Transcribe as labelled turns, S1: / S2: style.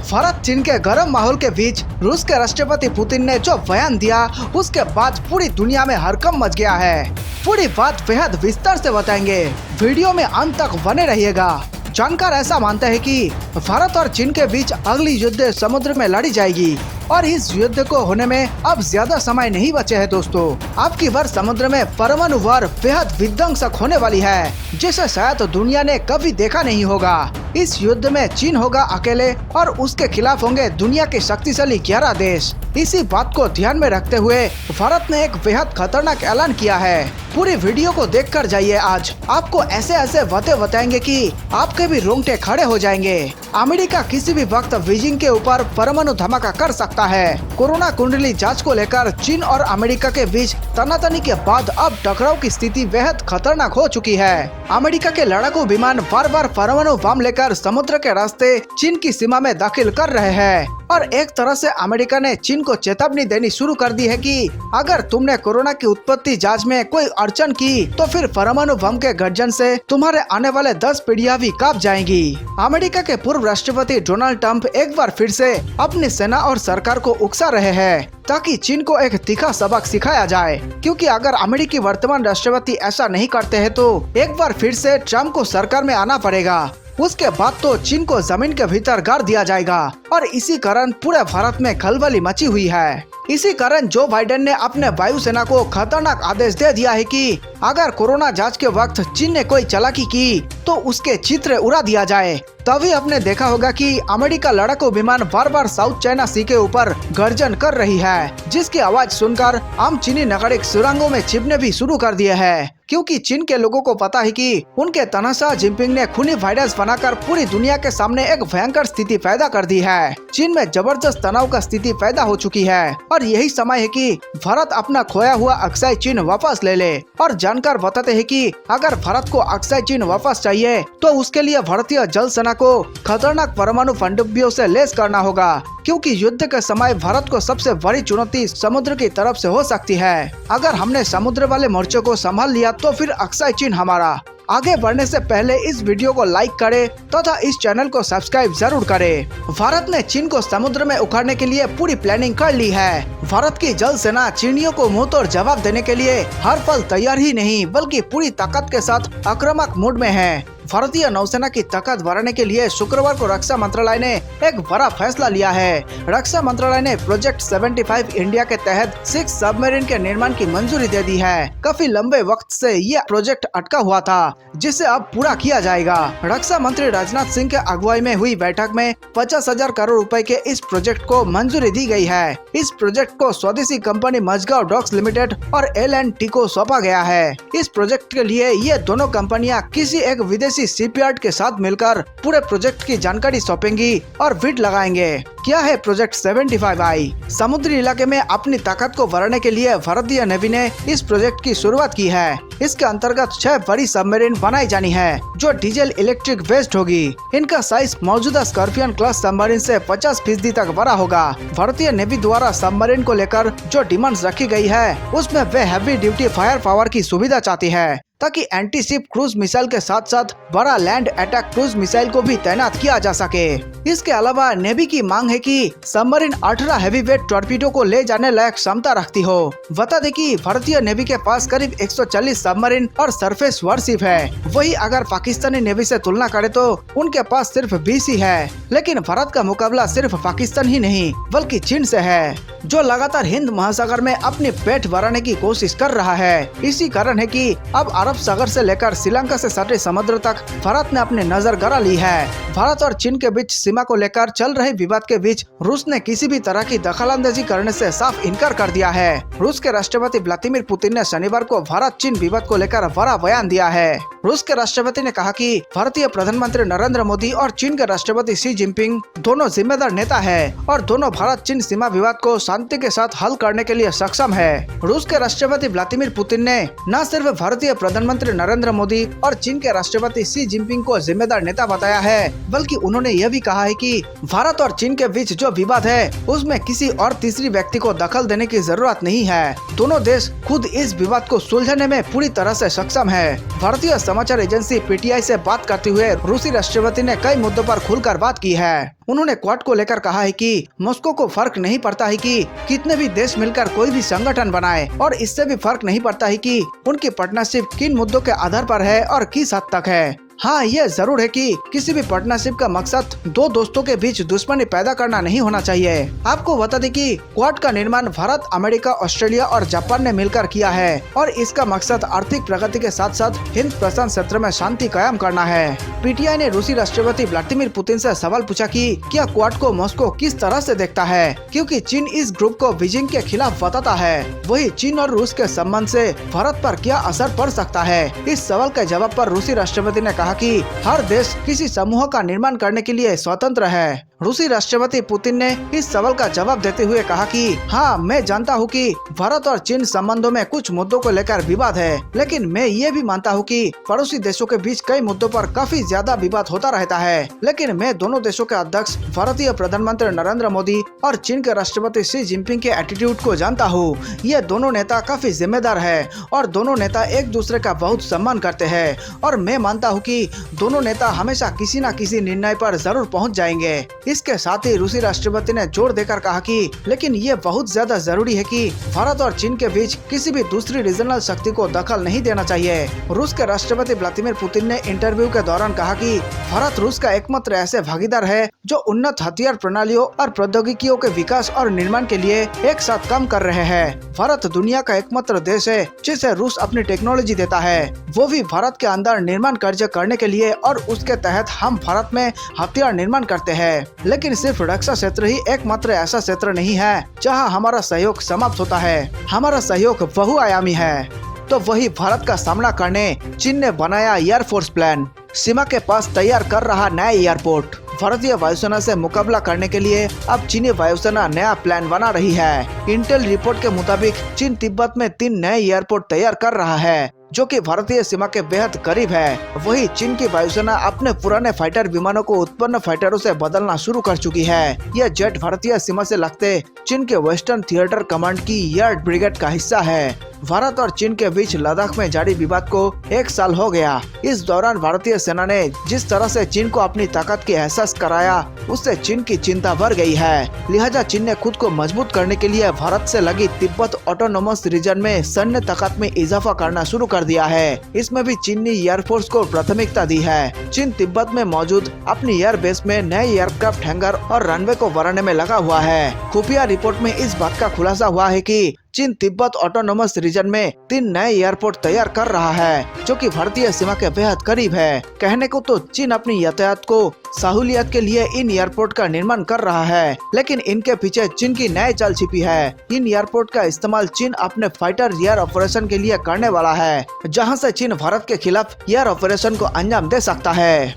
S1: भारत चीन के गर्म माहौल के बीच रूस के राष्ट्रपति पुतिन ने जो बयान दिया उसके बाद पूरी दुनिया में हड़कंप मच गया है। पूरी बात बेहद विस्तार से बताएंगे, वीडियो में अंत तक बने रहिएगा। जानकार ऐसा मानते हैं कि भारत और चीन के बीच अगली युद्ध समुद्र में लड़ी जाएगी और इस युद्ध को होने में अब ज्यादा समय नहीं बचे है। दोस्तों, अब की बार समुद्र में परमाणु वार बेहद विध्वंसक होने वाली है, जिसे शायद दुनिया ने कभी देखा नहीं होगा। इस युद्ध में चीन होगा अकेले और उसके खिलाफ होंगे दुनिया के शक्तिशाली 11 देश। इसी बात को ध्यान में रखते हुए भारत ने एक बेहद खतरनाक ऐलान किया है। पूरी वीडियो को देखकर जाइए। आज आपको ऐसे ऐसे बातें बताएंगे कि आपके भी रोंगटे खड़े हो जाएंगे। अमेरिका किसी भी वक्त बीजिंग के ऊपर परमाणु धमाका कर सकता है। कोरोना कुंडली जांच को लेकर चीन और अमेरिका के बीच तनातनी के बाद अब टकराव की स्थिति बेहद खतरनाक हो चुकी है। अमेरिका के लड़ाकू विमान बार बार परमाणु बम लेकर समुद्र के रास्ते चीन की सीमा में दाखिल कर रहे हैं और एक तरह से अमेरिका ने चीन को चेतावनी देनी शुरू कर दी है कि अगर तुमने कोरोना की उत्पत्ति जांच में कोई अड़चन की तो फिर परमाणु बम के गर्जन से तुम्हारे आने वाले 10 पीढ़ियां भी कांप जाएंगी। अमेरिका के पूर्व राष्ट्रपति डोनाल्ड ट्रंप एक बार फिर से अपनी सेना और सरकार को उकसा रहे हैं ताकि चीन को एक तीखा सबक सिखाया जाए, क्योंकि अगर अमेरिकी वर्तमान राष्ट्रपति ऐसा नहीं करते हैं तो एक बार फिर से ट्रंप को सरकार में आना पड़ेगा। उसके बाद तो चीन को जमीन के भीतर गाड़ दिया जाएगा और इसी कारण पूरे भारत में खलबली मची हुई है। इसी कारण जो बाइडेन ने अपने वायुसेना को खतरनाक आदेश दे दिया है कि अगर कोरोना जांच के वक्त चीन ने कोई चालाकी की तो उसके चित्र उड़ा दिया जाए। तभी आपने देखा होगा कि अमेरिका लड़ाकू विमान बार बार साउथ चाइना सी के ऊपर गर्जन कर रही है, जिसकी आवाज सुनकर आम चीनी नागरिक सुरंगों में छिपने भी शुरू कर दिए हैं, क्योंकि चीन के लोगों को पता है कि उनके तानाशाह जिनपिंग ने खूनी वायरस बनाकर पूरी दुनिया के सामने एक भयंकर स्थिति पैदा कर दी है। चीन में जबरदस्त तनाव का स्थिति पैदा हो चुकी है और यही समय है कि भारत अपना खोया हुआ अक्साई चीन वापस ले ले। और जानकार बताते हैं कि अगर भारत को अक्साई चीन वापस चाहिए तो उसके लिए भारतीय जल सेना को खतरनाक परमाणु पनडुब्बियों से लैस करना होगा, क्योंकि युद्ध के समय भारत को सबसे बड़ी चुनौती समुद्र की तरफ से हो सकती है। अगर हमने समुद्र वाले मोर्चे को संभाल लिया तो फिर अक्साई चीन हमारा। आगे बढ़ने से पहले इस वीडियो को लाइक करें तथा इस चैनल को सब्सक्राइब जरूर करें। भारत ने चीन को समुद्र में उखाड़ने के लिए पूरी प्लानिंग कर ली है। भारत की जल सेना चीनियों को मुंहतोड़ जवाब देने के लिए हर पल तैयार ही नहीं बल्कि पूरी ताकत के साथ आक्रामक मूड में है। भारतीय नौसेना की ताकत बढ़ाने के लिए शुक्रवार को रक्षा मंत्रालय ने एक बड़ा फैसला लिया है। रक्षा मंत्रालय ने प्रोजेक्ट 75 इंडिया के तहत 6 सबमरीन के निर्माण की मंजूरी दे दी है। काफी लंबे वक्त से यह प्रोजेक्ट अटका हुआ था, जिसे अब पूरा किया जाएगा। रक्षा मंत्री राजनाथ सिंह के अगुवाई में हुई बैठक में 50,000 करोड़ रुपए के इस प्रोजेक्ट को मंजूरी दी गई है। इस प्रोजेक्ट को स्वदेशी कंपनी मझगांव डॉक्स लिमिटेड और L&T को सौंपा गया है। इस प्रोजेक्ट के लिए ये दोनों कंपनियां किसी एक विदेशी शिपयार्ड के साथ मिलकर पूरे प्रोजेक्ट की जानकारी सौंपेंगी और बिड लगाएंगे। क्या है प्रोजेक्ट 75I? समुद्री इलाके में अपनी ताकत को बढ़ाने के लिए भारतीय नेवी ने इस प्रोजेक्ट की शुरुआत की है। इसके अंतर्गत 6 बड़ी सबमरीन बनाई जानी है जो डीजल इलेक्ट्रिक बेस्ड होगी। इनका साइज मौजूदा स्कॉर्पियन क्लास सबमरीन से 50% तक बड़ा होगा। भारतीय नेवी द्वारा सबमरीन को लेकर जो डिमांड्स रखी गई है उसमें वे हैवी ड्यूटी फायर पावर की सुविधा चाहती है, ताकि एंटी शिप क्रूज मिसाइल के साथ साथ बड़ा लैंड अटैक क्रूज मिसाइल को भी तैनात किया जा सके। इसके अलावा नेवी की मांग है कि सबमरीन 18 हैवीवेट टॉर्पीडो को ले जाने लायक क्षमता रखती हो। बता दें कि भारतीय नेवी के पास करीब 140 सबमरीन और सरफेस वारशिप है। वही अगर पाकिस्तानी नेवी से तुलना करें तो उनके पास सिर्फ 20 ही है। लेकिन भारत का मुकाबला सिर्फ पाकिस्तान ही नहीं बल्कि चीन से है, जो लगातार हिंद महासागर में अपनी पेट बढ़ाने की कोशिश कर रहा है। इसी कारण है कि अब अरब सागर से लेकर श्रीलंका से सटे समुद्र तक भारत ने अपनी नजर गड़ा ली है। भारत और चीन के बीच सीमा को लेकर चल रहे विवाद के बीच रूस ने किसी भी तरह की दखलंदाजी करने से साफ इनकार कर दिया है। रूस के राष्ट्रपति व्लादिमीर पुतिन ने शनिवार को भारत चीन विवाद को लेकर बड़ा बयान दिया है। रूस के राष्ट्रपति ने कहा कि भारतीय प्रधानमंत्री नरेंद्र मोदी और चीन के राष्ट्रपति शी जिनपिंग दोनों जिम्मेदार नेता है और दोनों भारत चीन सीमा विवाद को शांति के साथ हल करने के लिए सक्षम है। रूस के राष्ट्रपति व्लादिमीर पुतिन ने न सिर्फ भारतीय प्रधानमंत्री नरेंद्र मोदी और चीन के राष्ट्रपति शी जिनपिंग को जिम्मेदार नेता बताया है, बल्कि उन्होंने यह भी कहा है कि भारत और चीन के बीच जो विवाद है उसमें किसी और तीसरी व्यक्ति को दखल देने की जरूरत नहीं है। दोनों देश खुद इस विवाद को सुलझाने में पूरी तरह से सक्षम है। भारतीय समाचार एजेंसी PTI से बात करते हुए रूसी राष्ट्रपति ने कई मुद्दों पर खुलकर बात की है। उन्होंने क्वाड को लेकर कहा है कि मॉस्को को फर्क नहीं पड़ता है कि कितने भी देश मिलकर कोई भी संगठन बनाए, और इससे भी फर्क नहीं पड़ता है कि उनकी पार्टनरशिप किन मुद्दों के आधार पर है और किस हद तक है। हाँ, ये जरूर है कि किसी भी पार्टनरशिप का मकसद दो दोस्तों के बीच दुश्मनी पैदा करना नहीं होना चाहिए। आपको बता दें कि क्वाड का निर्माण भारत, अमेरिका, ऑस्ट्रेलिया और जापान ने मिलकर किया है और इसका मकसद आर्थिक प्रगति के साथ साथ हिंद प्रशांत क्षेत्र में शांति कायम करना है। पीटीआई ने रूसी राष्ट्रपति व्लादिमीर पुतिन से सवाल पूछा कि क्या क्वाड को मॉस्को किस तरह से देखता है, क्योंकि चीन इस ग्रुप को बीजिंग के खिलाफ बताता है। वही चीन और रूस के संबंध से भारत पर क्या असर पड़ सकता है। इस सवाल के जवाब पर रूसी राष्ट्रपति ने कहा कि हर देश किसी समूह का निर्माण करने के लिए स्वतंत्र है। रूसी राष्ट्रपति पुतिन ने इस सवाल का जवाब देते हुए कहा कि हाँ, मैं जानता हूँ कि भारत और चीन संबंधों में कुछ मुद्दों को लेकर विवाद है, लेकिन मैं ये भी मानता हूँ कि पड़ोसी देशों के बीच कई मुद्दों पर काफी ज्यादा विवाद होता रहता है। लेकिन मैं दोनों देशों के अध्यक्ष भारतीय प्रधानमंत्री नरेंद्र मोदी और चीन के राष्ट्रपति शी जिनपिंग के एटीट्यूड को जानता हूँ। ये दोनों नेता काफी जिम्मेदार है और दोनों नेता एक दूसरे का बहुत सम्मान करते हैं, और मैं मानता हूँ कि दोनों नेता हमेशा किसी न किसी निर्णय पर जरूर पहुँच जाएंगे। इसके साथ ही रूसी राष्ट्रपति ने जोर देकर कहा कि लेकिन ये बहुत ज्यादा जरूरी है कि भारत और चीन के बीच किसी भी दूसरी रीजनल शक्ति को दखल नहीं देना चाहिए। रूस के राष्ट्रपति व्लादिमीर पुतिन ने इंटरव्यू के दौरान कहा कि भारत रूस का एकमात्र ऐसे भागीदार है जो उन्नत हथियार प्रणालियों और प्रौद्योगिकियों के विकास और निर्माण के लिए एक साथ काम कर रहे हैं। भारत दुनिया का एकमात्र देश है जिसे रूस अपनी टेक्नोलॉजी देता है, वो भी भारत के अंदर निर्माण कार्य करने के लिए, और उसके तहत हम भारत में हथियार निर्माण करते हैं। लेकिन सिर्फ रक्षा क्षेत्र ही एकमात्र ऐसा क्षेत्र नहीं है जहां हमारा सहयोग समाप्त होता है। हमारा सहयोग बहुआयामी है। तो वही भारत का सामना करने चीन ने बनाया एयरफोर्स प्लान। सीमा के पास तैयार कर रहा नया एयरपोर्ट। भारतीय वायुसेना से मुकाबला करने के लिए अब चीनी वायुसेना नया प्लान बना रही है। इंटेल रिपोर्ट के मुताबिक चीन तिब्बत में 3 नए एयरपोर्ट तैयार कर रहा है जो कि भारतीय सीमा के बेहद करीब है। वही चीन की वायुसेना अपने पुराने फाइटर विमानों को उत्पन्न फाइटरों से बदलना शुरू कर चुकी है। यह जेट भारतीय सीमा से लगते चीन के वेस्टर्न थिएटर कमांड की एयर ब्रिगेड का हिस्सा है। भारत और चीन के बीच लद्दाख में जारी विवाद को 1 साल हो गया। इस दौरान भारतीय सेना ने जिस तरह से चीन को अपनी ताकत की एहसास कराया, उससे चीन की चिंता बढ़ गई है। लिहाजा चीन ने खुद को मजबूत करने के लिए भारत से लगी तिब्बत ऑटोनोमस रीजन में सैन्य ताकत में इजाफा करना शुरू कर दिया है। इसमें भी चीन ने एयरफोर्स को प्राथमिकता दी है। चीन तिब्बत में मौजूद अपनी एयर बेस में नए एयरक्राफ्ट हैंगर और रनवे को बनाने में लगा हुआ है। खुफिया रिपोर्ट में इस बात का खुलासा हुआ है कि चीन तिब्बत ऑटोनोमस रीजन में 3 नए एयरपोर्ट तैयार कर रहा है जो कि भारतीय सीमा के बेहद करीब है। कहने को तो चीन अपनी यातायात को सहूलियत के लिए इन एयरपोर्ट का निर्माण कर रहा है, लेकिन इनके पीछे चीन की नई चाल छिपी है। इन एयरपोर्ट का इस्तेमाल चीन अपने फाइटर एयर ऑपरेशन के लिए करने वाला है, जहां से चीन भारत के खिलाफ एयर ऑपरेशन को अंजाम दे सकता है।